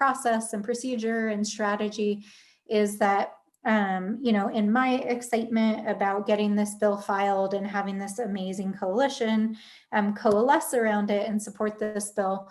process and procedure and strategy is that, in my excitement about getting this bill filed and having this amazing coalition coalesce around it and support this bill,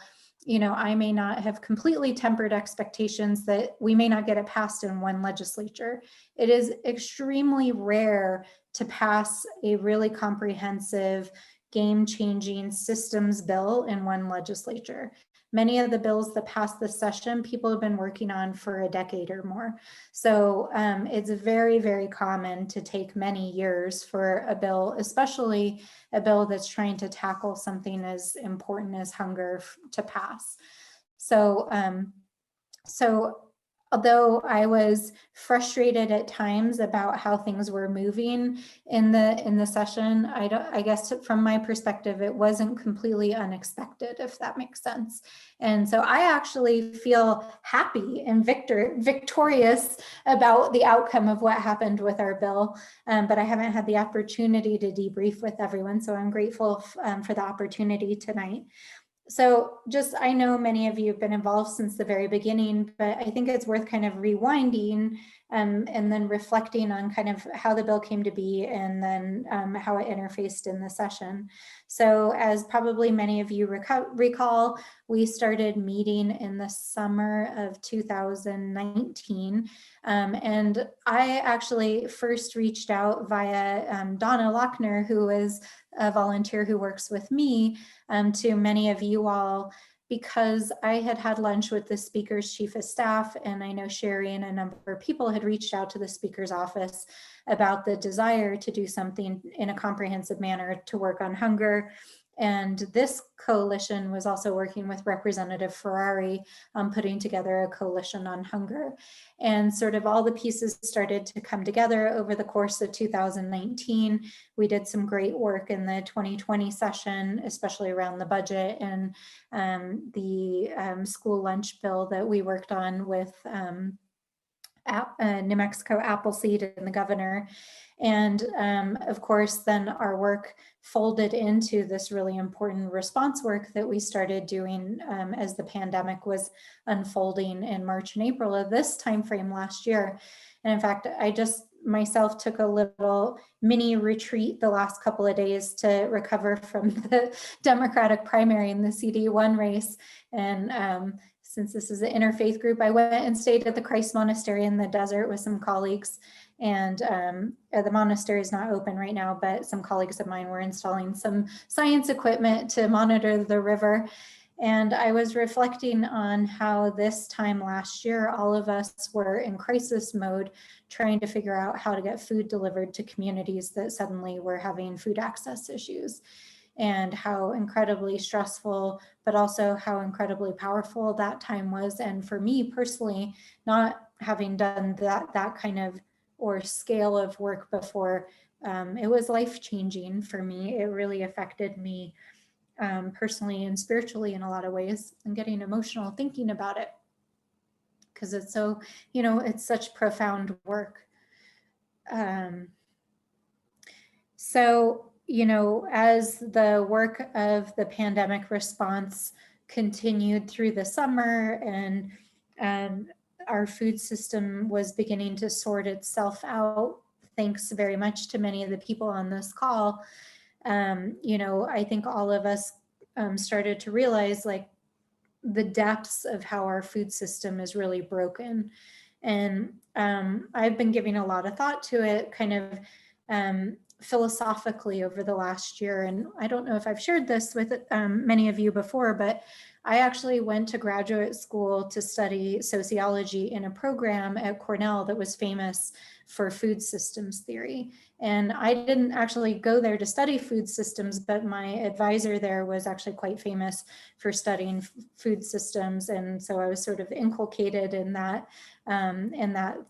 I may not have completely tempered expectations that we may not get it passed in one legislature. It is extremely rare to pass a really comprehensive, game-changing systems bill in one legislature. Many of the bills that passed this session, people have been working on for a decade or more. So it's very, very common to take many years for a bill, especially a bill that's trying to tackle something as important as hunger to pass. So although I was frustrated at times about how things were moving in the session, I guess from my perspective, it wasn't completely unexpected, if that makes sense. And so I actually feel happy and victorious about the outcome of what happened with our bill, but I haven't had the opportunity to debrief with everyone. So I'm grateful for the opportunity tonight. So I know many of you have been involved since the very beginning, but I think it's worth kind of rewinding and then reflecting on kind of how the bill came to be and then how it interfaced in the session. So as probably many of you recall, we started meeting in the summer of 2019. And I actually first reached out via Donna Lochner, who is a volunteer who works with me, to many of you all, because I had lunch with the speaker's chief of staff, and I know Sherry and a number of people had reached out to the speaker's office about the desire to do something in a comprehensive manner to work on hunger. And this coalition was also working with Representative Ferrari on putting together a coalition on hunger. And sort of all the pieces started to come together over the course of 2019. We did some great work in the 2020 session, especially around the budget and the school lunch bill that we worked on with New Mexico Appleseed and the governor. And of course, then our work folded into this really important response work that we started doing as the pandemic was unfolding in March and April of this timeframe last year. And in fact, I just myself took a little mini retreat the last couple of days to recover from the Democratic primary in the CD1 race. And since this is an interfaith group, I went and stayed at the Christ Monastery in the desert with some colleagues. And the monastery is not open right now, but some colleagues of mine were installing some science equipment to monitor the river. And I was reflecting on how this time last year, all of us were in crisis mode, trying to figure out how to get food delivered to communities that suddenly were having food access issues, and how incredibly stressful, but also how incredibly powerful that time was. And for me personally, not having done that kind of or scale of work before, it was life-changing for me. It really affected me personally and spiritually in a lot of ways, and getting emotional thinking about it, because it's so, it's such profound work. So, as the work of the pandemic response continued through the summer and our food system was beginning to sort itself out, thanks very much to many of the people on this call, I think all of us started to realize like the depths of how our food system is really broken. And I've been giving a lot of thought to it kind of philosophically over the last year. And I don't know if I've shared this with many of you before, but I actually went to graduate school to study sociology in a program at Cornell that was famous for food systems theory. And I didn't actually go there to study food systems, but my advisor there was actually quite famous for studying food systems. And so I was sort of inculcated in that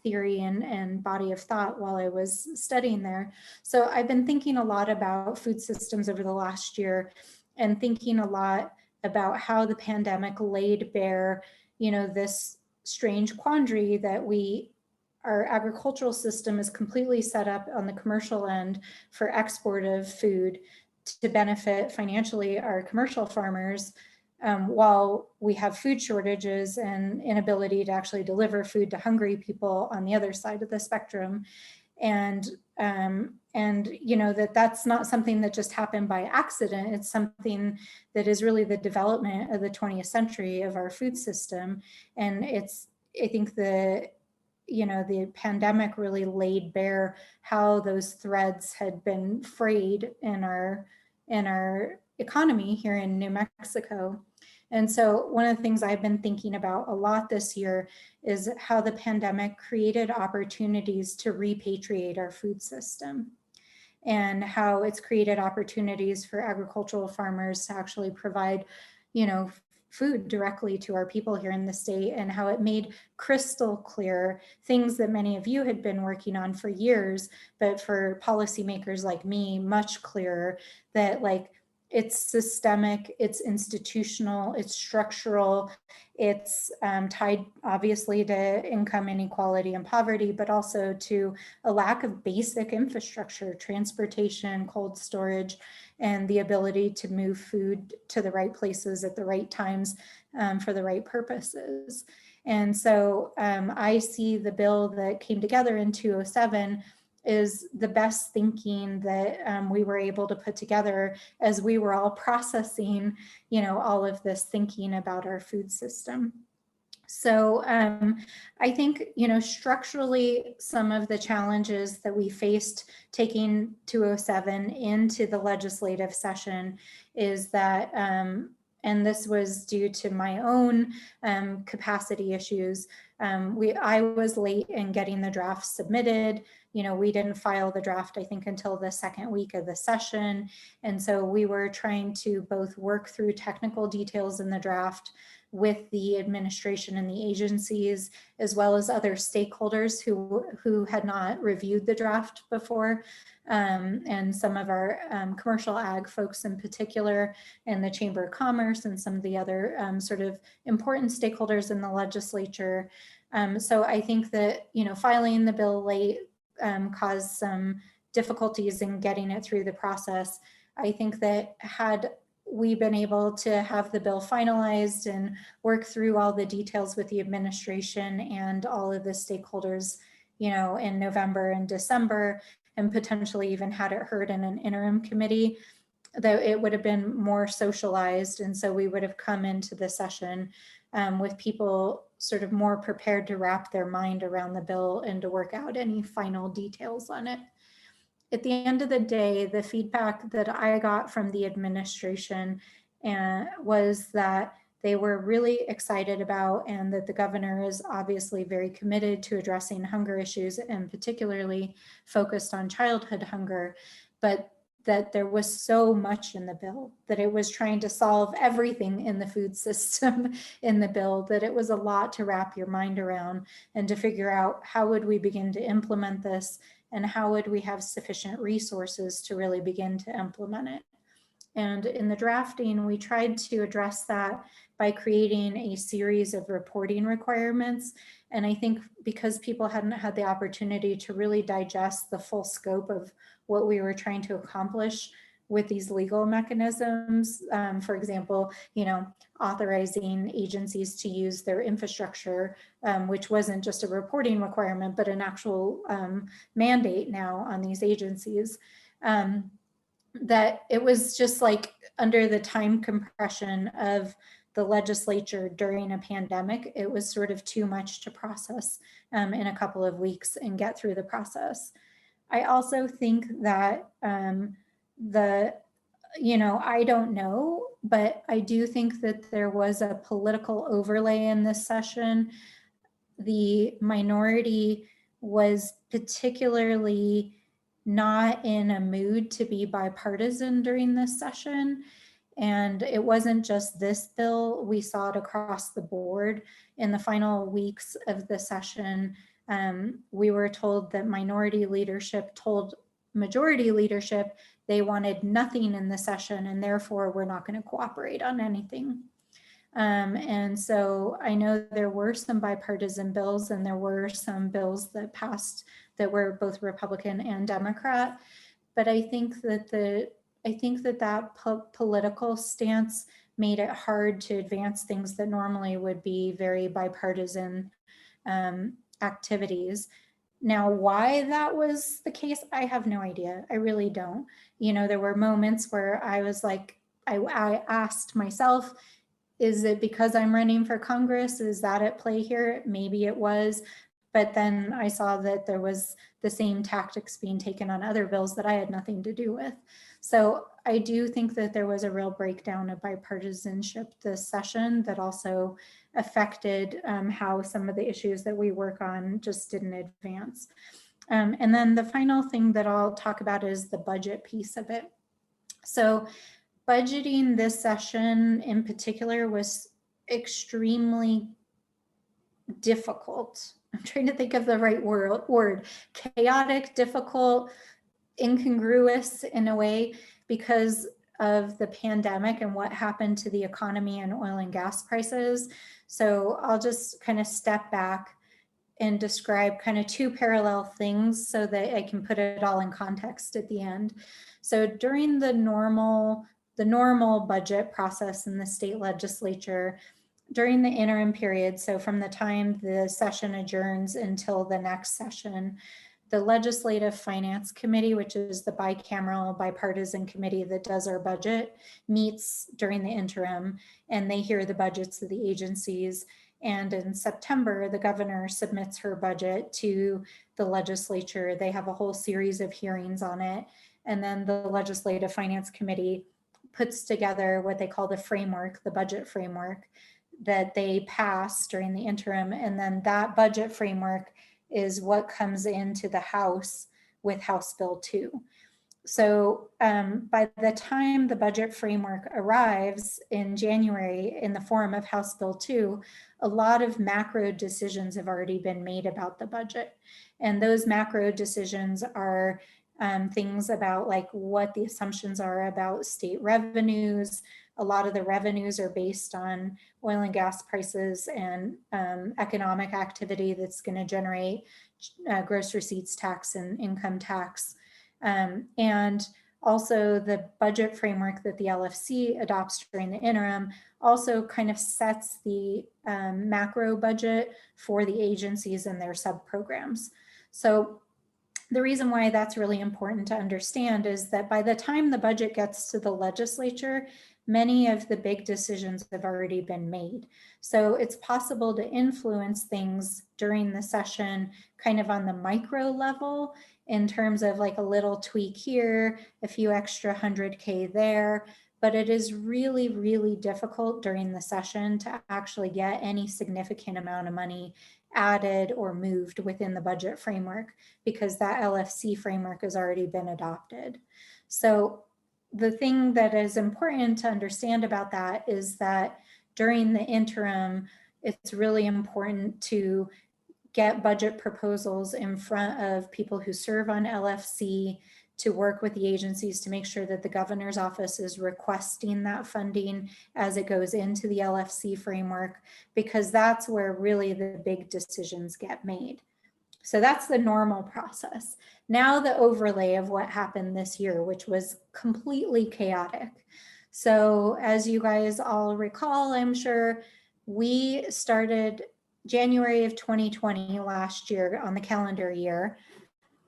theory and body of thought while I was studying there. So I've been thinking a lot about food systems over the last year, and thinking a lot about how the pandemic laid bare, this strange quandary that our agricultural system is completely set up on the commercial end for export of food to benefit financially our commercial farmers, while we have food shortages and inability to actually deliver food to hungry people on the other side of the spectrum. And you know, that's not something that just happened by accident. It's something that is really the development of the 20th century of our food system. And I think you know, the pandemic really laid bare how those threads had been frayed in our economy here in New Mexico. And so one of the things I've been thinking about a lot this year is how the pandemic created opportunities to repatriate our food system, and how it's created opportunities for agricultural farmers to actually provide, you know, food directly to our people here in the state, and how it made crystal clear things that many of you had been working on for years, but for policymakers like me, much clearer, that like it's systemic, it's institutional, it's structural, it's tied obviously to income inequality and poverty, but also to a lack of basic infrastructure, transportation, cold storage, and the ability to move food to the right places at the right times for the right purposes. And so I see the bill that came together in 2007 is the best thinking that we were able to put together as we were all processing, you know, all of this thinking about our food system. So I think, you know, structurally, some of the challenges that we faced taking 207 into the legislative session is that, and this was due to my own capacity issues. I was late in getting the draft submitted. You know, we didn't file the draft, I think, until the second week of the session. And so we were trying to both work through technical details in the draft with the administration and the agencies, as well as other stakeholders who had not reviewed the draft before. And some of our commercial ag folks in particular, and the Chamber of Commerce, and some of the other sort of important stakeholders in the legislature. So I think that, you know, filing the bill late caused some difficulties in getting it through the process. I think that had we been able to have the bill finalized and work through all the details with the administration and all of the stakeholders, you know, in November and December, and potentially even had it heard in an interim committee, that it would have been more socialized. And so we would have come into the session with people sort of more prepared to wrap their mind around the bill and to work out any final details on it. At the end of the day, the feedback that I got from the administration was that they were really excited about, and that the governor is obviously very committed to addressing hunger issues, and particularly focused on childhood hunger, but that there was so much in the bill, that it was trying to solve everything in the food system in the bill, that it was a lot to wrap your mind around and to figure out how would we begin to implement this, and how would we have sufficient resources to really begin to implement it. And in the drafting, we tried to address that by creating a series of reporting requirements. And I think because people hadn't had the opportunity to really digest the full scope of what we were trying to accomplish with these legal mechanisms, for example, you know, authorizing agencies to use their infrastructure, which wasn't just a reporting requirement, but an actual mandate now on these agencies, that it was just like under the time compression of the legislature during a pandemic, it was sort of too much to process in a couple of weeks and get through the process. I also think that you know, I don't know, but I do think that there was a political overlay in this session. The minority was particularly not in a mood to be bipartisan during this session. And it wasn't just this bill, we saw it across the board. In the final weeks of the session, we were told that minority leadership told majority leadership they wanted nothing in the session, and therefore we're not going to cooperate on anything. And so I know there were some bipartisan bills, and there were some bills that passed that were both Republican and Democrat. But I think that that political stance made it hard to advance things that normally would be very bipartisan activities. Now, why that was the case, I have no idea. I really don't. You know, there were moments where I was like, I asked myself, is it because I'm running for Congress? Is that at play here? Maybe it was. But then I saw that there was the same tactics being taken on other bills that I had nothing to do with. So I do think that there was a real breakdown of bipartisanship this session that also affected how some of the issues that we work on just didn't advance. And then the final thing that I'll talk about is the budget piece of it. So budgeting this session in particular was extremely difficult. I'm trying to think of the right word. Chaotic, difficult, incongruous in a way because of the pandemic and what happened to the economy and oil and gas prices. So I'll just kind of step back and describe kind of two parallel things so that I can put it all in context at the end. So during the normal budget process in the state legislature, during the interim period, so from the time the session adjourns until the next session, the Legislative Finance Committee, which is the bicameral bipartisan committee that does our budget, meets during the interim, and they hear the budgets of the agencies. And in September, the governor submits her budget to the legislature. They have a whole series of hearings on it. And then the Legislative Finance Committee puts together what they call the framework, the budget framework, that they pass during the interim. And then that budget framework is what comes into the House with House Bill 2. So by the time the budget framework arrives in January in the form of House Bill 2, a lot of macro decisions have already been made about the budget. And those macro decisions are things about like what the assumptions are about state revenues. A lot of the revenues are based on oil and gas prices and economic activity that's going to generate gross receipts tax and income tax. And also the budget framework that the LFC adopts during the interim also kind of sets the macro budget for the agencies and their sub-programs. So the reason why that's really important to understand is that by the time the budget gets to the legislature, many of the big decisions have already been made. So it's possible to influence things during the session kind of on the micro level in terms of like a little tweak here, a few extra 100K there, but it is really, really difficult during the session to actually get any significant amount of money added or moved within the budget framework because that LFC framework has already been adopted. So the thing that is important to understand about that is that during the interim, it's really important to get budget proposals in front of people who serve on LFC to work with the agencies to make sure that the governor's office is requesting that funding as it goes into the LFC framework, because that's where really the big decisions get made. So that's the normal process. Now the overlay of what happened this year, which was completely chaotic. So as you guys all recall, I'm sure, we started January of 2020 last year on the calendar year.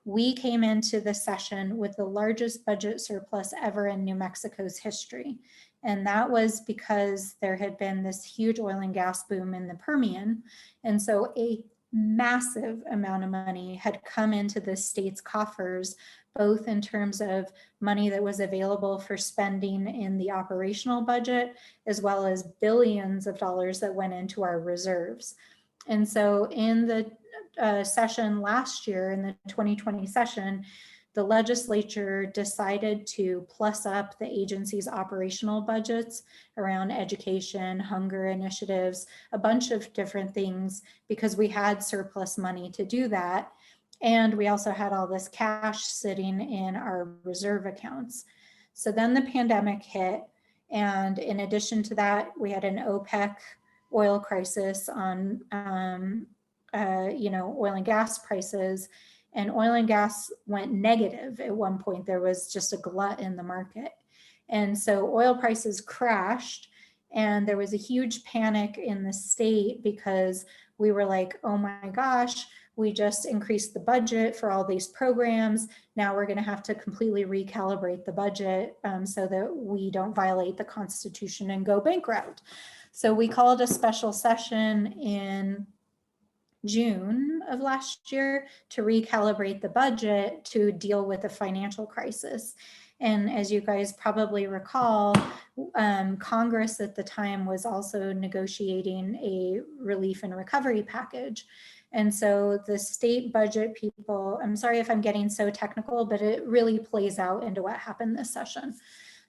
We came into the session with the largest budget surplus ever in New Mexico's history. And that was because there had been this huge oil and gas boom in the Permian. And so a massive amount of money had come into the state's coffers, both in terms of money that was available for spending in the operational budget, as well as billions of dollars that went into our reserves. And so in the session last year, in the 2020 session, the legislature decided to plus up the agency's operational budgets around education, hunger initiatives, a bunch of different things, because we had surplus money to do that. And we also had all this cash sitting in our reserve accounts. So then the pandemic hit. And in addition to that, we had an OPEC oil crisis on oil and gas prices, and oil and gas went negative at one point. There was just a glut in the market. And so oil prices crashed, And there was a huge panic in the state because we were like, oh my gosh, we just increased the budget for all these programs. Now we're going to have to completely recalibrate the budget so that we don't violate the Constitution and go bankrupt. So we called a special session in June of last year to recalibrate the budget to deal with the financial crisis. And as you guys probably recall, Congress at the time was also negotiating a relief and recovery package. And so the state budget people, I'm sorry if I'm getting so technical, but it really plays out into what happened this session.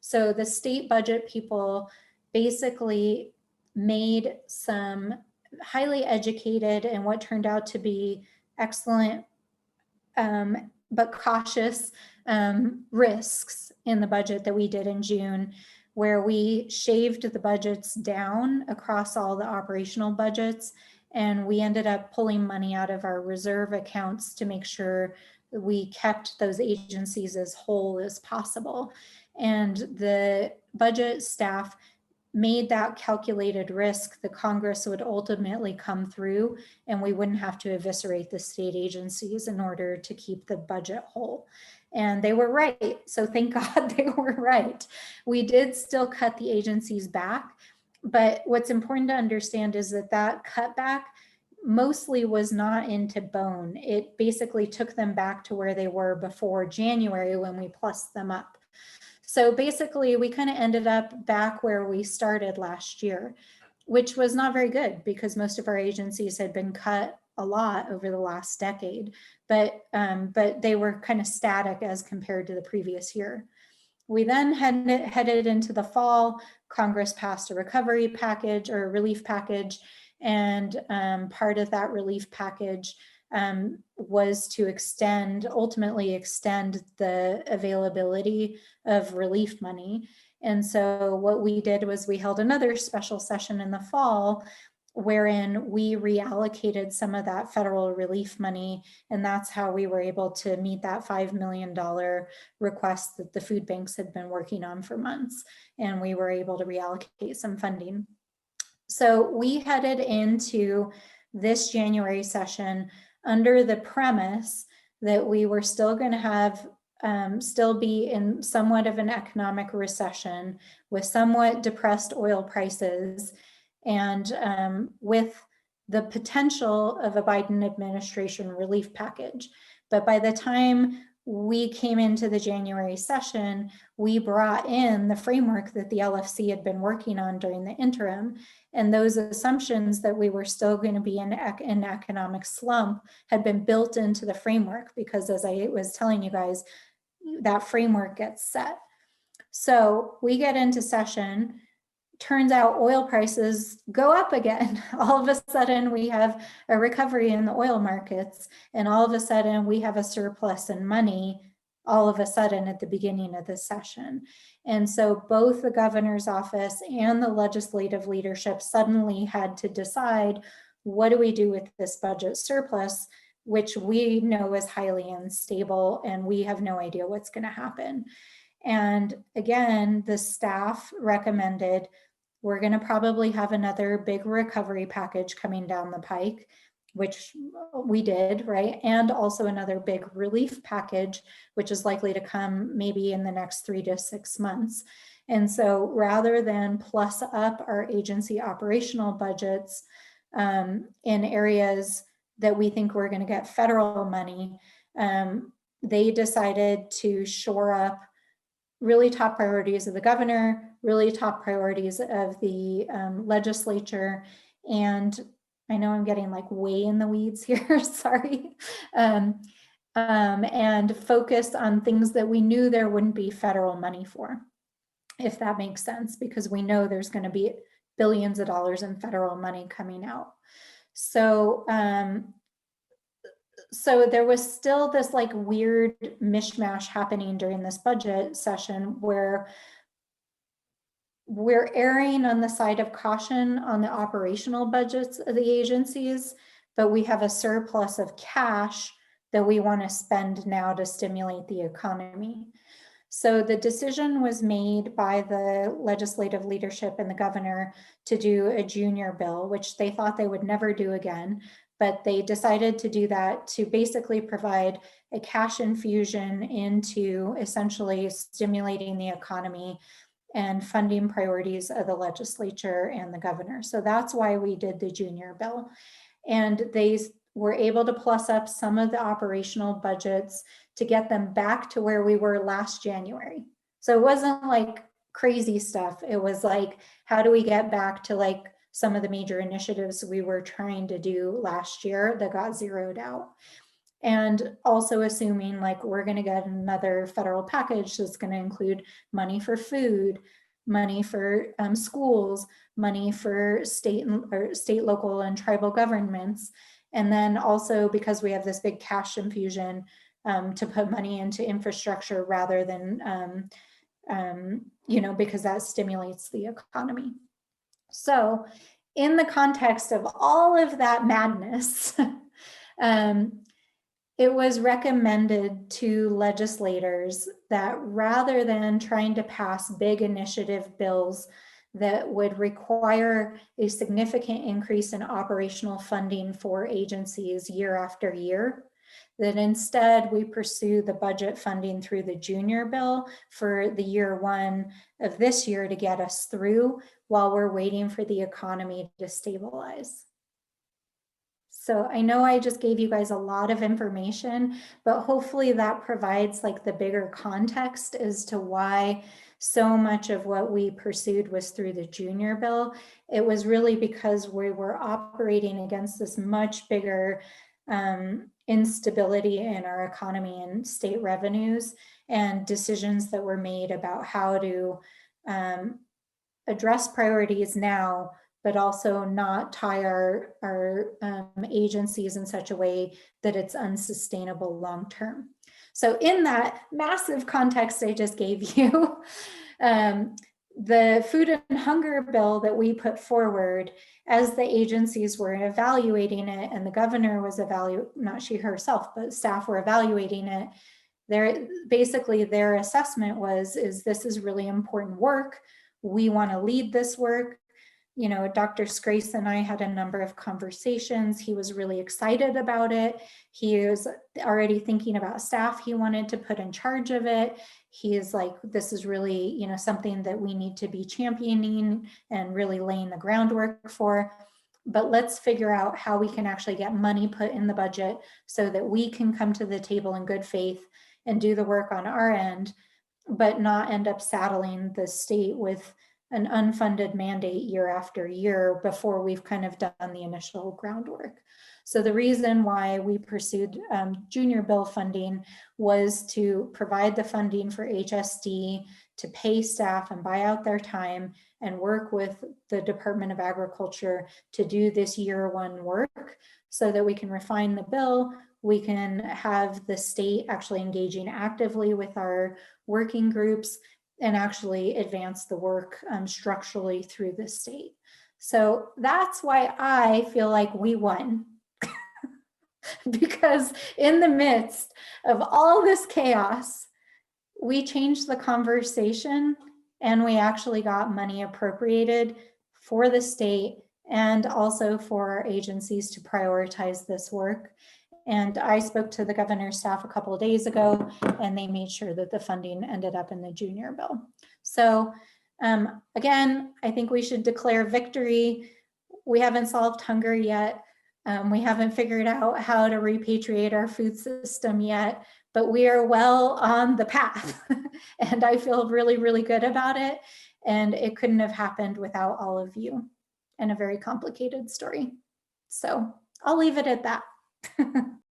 So the state budget people basically made some highly educated and what turned out to be excellent but cautious risks in the budget that we did in June, where we shaved the budgets down across all the operational budgets, and we ended up pulling money out of our reserve accounts to make sure we kept those agencies as whole as possible. And the budget staff made that calculated risk the Congress would ultimately come through and we wouldn't have to eviscerate the state agencies in order to keep the budget whole. And they were right. So thank God they were right. We did still cut the agencies back, but what's important to understand is that that cutback mostly was not into bone. It basically took them back to where they were before January when we plussed them up. So basically, we kind of ended up back where we started last year, which was not very good because most of our agencies had been cut a lot over the last decade, but they were kind of static as compared to the previous year. We then headed into the fall. Congress passed a recovery package or a relief package, and part of that relief package was to ultimately extend the availability of relief money. And so what we did was we held another special session in the fall wherein we reallocated some of that federal relief money. And that's how we were able to meet that $5 million request that the food banks had been working on for months. And we were able to reallocate some funding. So we headed into this January session under the premise that we were still going to have still be in somewhat of an economic recession with somewhat depressed oil prices and with the potential of a Biden administration relief package. But by the time we came into the January session, we brought in the framework that the LFC had been working on during the interim. And those assumptions that we were still going to be in an economic slump had been built into the framework because, as I was telling you guys, that framework gets set. So we get into session. Turns out oil prices go up again. All of a sudden we have a recovery in the oil markets, and all of a sudden we have a surplus in money all of a sudden at the beginning of the session. And so both the governor's office and the legislative leadership suddenly had to decide, what do we do with this budget surplus, which we know is highly unstable and we have no idea what's going to happen. And again, the staff recommended, we're going to probably have another big recovery package coming down the pike, which we did, right? And also another big relief package, which is likely to come maybe in the next 3 to 6 months. And so rather than plus up our agency operational budgets in areas that we think we're going to get federal money, they decided to shore up really top priorities of the governor, really top priorities of the legislature. And I know I'm getting like way in the weeds here, sorry. And focused on things that we knew there wouldn't be federal money for, if that makes sense, because we know there's going to be billions of dollars in federal money coming out. So, so there was still this like weird mishmash happening during this budget session where we're erring on the side of caution on the operational budgets of the agencies, but we have a surplus of cash that we want to spend now to stimulate the economy. So the decision was made by the legislative leadership and the governor to do a junior bill, which they thought they would never do again. But they decided to do that to basically provide a cash infusion into essentially stimulating the economy and funding priorities of the legislature and the governor. So that's why we did the junior bill. And they were able to plus up some of the operational budgets to get them back to where we were last January. So it wasn't like crazy stuff. It was like, how do we get back to like some of the major initiatives we were trying to do last year that got zeroed out? And also assuming like we're going to get another federal package that's going to include money for food, money for schools, money for state, local, and tribal governments. And then also because we have this big cash infusion to put money into infrastructure rather than, because that stimulates the economy. So in the context of all of that madness, it was recommended to legislators that rather than trying to pass big initiative bills that would require a significant increase in operational funding for agencies year after year, that instead we pursue the budget funding through the junior bill for the year one of this year to get us through while we're waiting for the economy to stabilize. So I know I just gave you guys a lot of information, but hopefully that provides like the bigger context as to why so much of what we pursued was through the junior bill. It was really because we were operating against this much bigger instability in our economy and state revenues, and decisions that were made about how to address priorities now, but also not tie our agencies in such a way that it's unsustainable long-term. So in that massive context I just gave you, the food and hunger bill that we put forward, as the agencies were evaluating it and the governor was not she herself, but staff were evaluating it, basically their assessment was, this is really important work. We want to lead this work. You know, Dr. Scrace and I had a number of conversations. He was really excited about it. He was already thinking about staff he wanted to put in charge of it. He is like, this is really, something that we need to be championing and really laying the groundwork for. But let's figure out how we can actually get money put in the budget so that we can come to the table in good faith and do the work on our end, but not end up saddling the state with an unfunded mandate year after year before we've kind of done the initial groundwork. So the reason why we pursued junior bill funding was to provide the funding for HSD to pay staff and buy out their time and work with the Department of Agriculture to do this year one work so that we can refine the bill. We can have the state actually engaging actively with our working groups and actually advance the work structurally through the state. So that's why I feel like we won. Because in the midst of all this chaos, we changed the conversation and we actually got money appropriated for the state and also for our agencies to prioritize this work. And I spoke to the governor's staff a couple of days ago, and they made sure that the funding ended up in the junior bill. So again, I think we should declare victory. We haven't solved hunger yet. We haven't figured out how to repatriate our food system yet, but we are well on the path. And I feel really, really good about it. And it couldn't have happened without all of you, and a very complicated story. So I'll leave it at that.